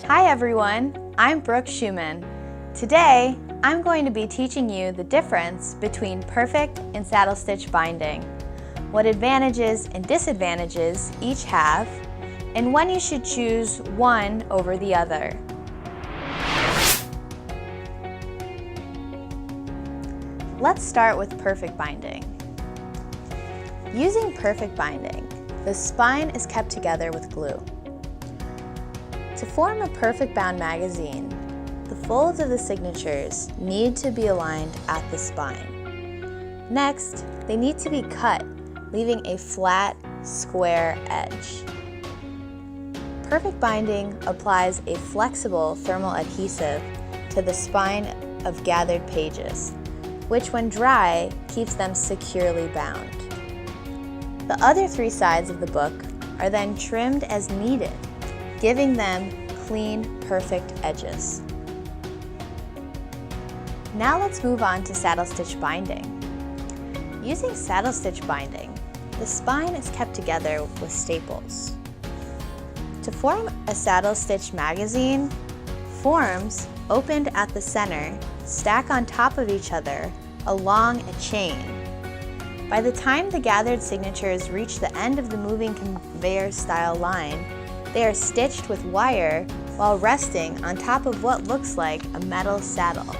Hi everyone, I'm Brooke Schumann. Today, I'm going to be teaching you the difference between perfect and saddle stitch binding, what advantages and disadvantages each have, and when you should choose one over the other. Let's start with perfect binding. Using perfect binding, the spine is kept together with glue. To form a perfect bound magazine, the folds of the signatures need to be aligned at the spine. Next, they need to be cut, leaving a flat, square edge. Perfect binding applies a flexible thermal adhesive to the spine of gathered pages, which when dry, keeps them securely bound. The other three sides of the book are then trimmed as needed, giving them clean, perfect edges. Now let's move on to saddle stitch binding. Using saddle stitch binding, the spine is kept together with staples. To form a saddle stitch magazine, forms opened at the center stack on top of each other along a chain. By the time the gathered signatures reach the end of the moving conveyor style line, they are stitched with wire while resting on top of what looks like a metal saddle.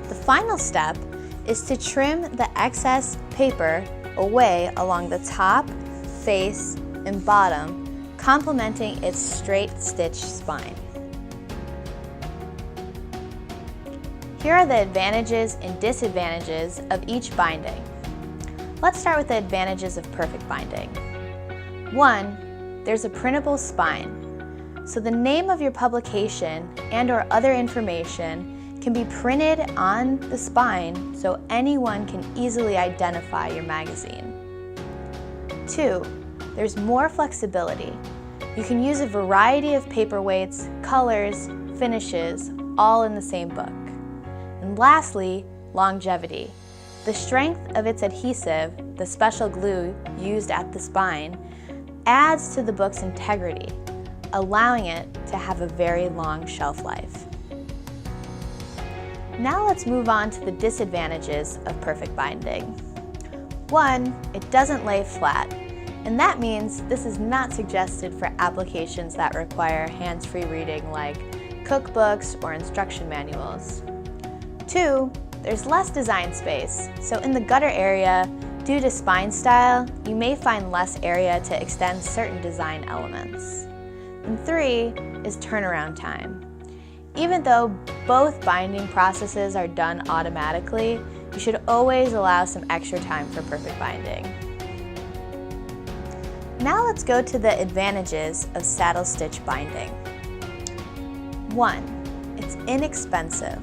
The final step is to trim the excess paper away along the top, face, and bottom, complementing its straight stitch spine. Here are the advantages and disadvantages of each binding. Let's start with the advantages of perfect binding. 1. There's a printable spine, so the name of your publication and/or other information can be printed on the spine so anyone can easily identify your magazine. 2. There's more flexibility. You can use a variety of paperweights, colors, finishes, all in the same book. And lastly, longevity. The strength of its adhesive, the special glue used at the spine, adds to the book's integrity, allowing it to have a very long shelf life. Now let's move on to the disadvantages of perfect binding. 1. It doesn't lay flat, and that means this is not suggested for applications that require hands-free reading like cookbooks or instruction manuals. 2. There's less design space, so in the gutter area, due to spine style, you may find less area to extend certain design elements. And 3 is turnaround time. Even though both binding processes are done automatically, you should always allow some extra time for perfect binding. Now let's go to the advantages of saddle stitch binding. 1. It's inexpensive.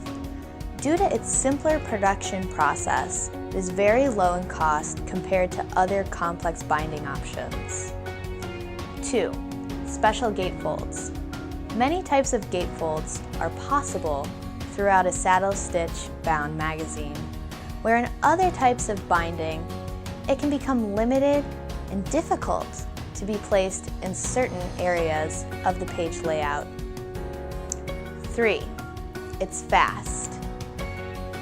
Due to its simpler production process, it is very low in cost compared to other complex binding options. 2. Special gatefolds. Many types of gatefolds are possible throughout a saddle stitch bound magazine, where in other types of binding, it can become limited and difficult to be placed in certain areas of the page layout. 3. It's fast.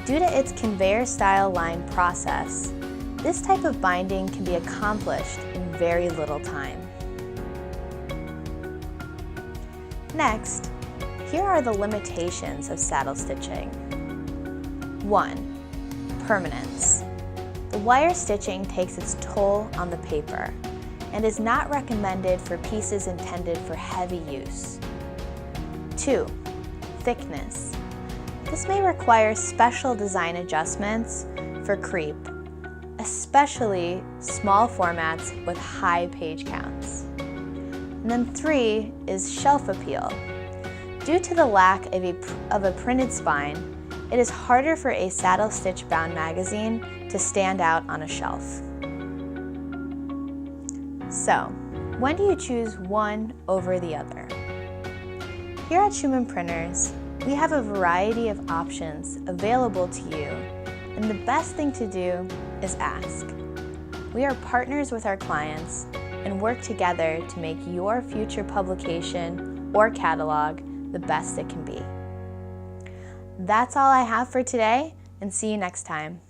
Due to its conveyor style line process, this type of binding can be accomplished in very little time. Next, here are the limitations of saddle stitching. 1. Permanence. The wire stitching takes its toll on the paper and is not recommended for pieces intended for heavy use. 2. Thickness. This may require special design adjustments for creep, especially small formats with high page counts. And then 3 is shelf appeal. Due to the lack of a printed spine, it is harder for a saddle stitch bound magazine to stand out on a shelf. So, when do you choose one over the other? Here at Schumann Printers, we have a variety of options available to you, and the best thing to do is ask. We are partners with our clients, and work together to make your future publication or catalog the best it can be. That's all I have for today, and see you next time.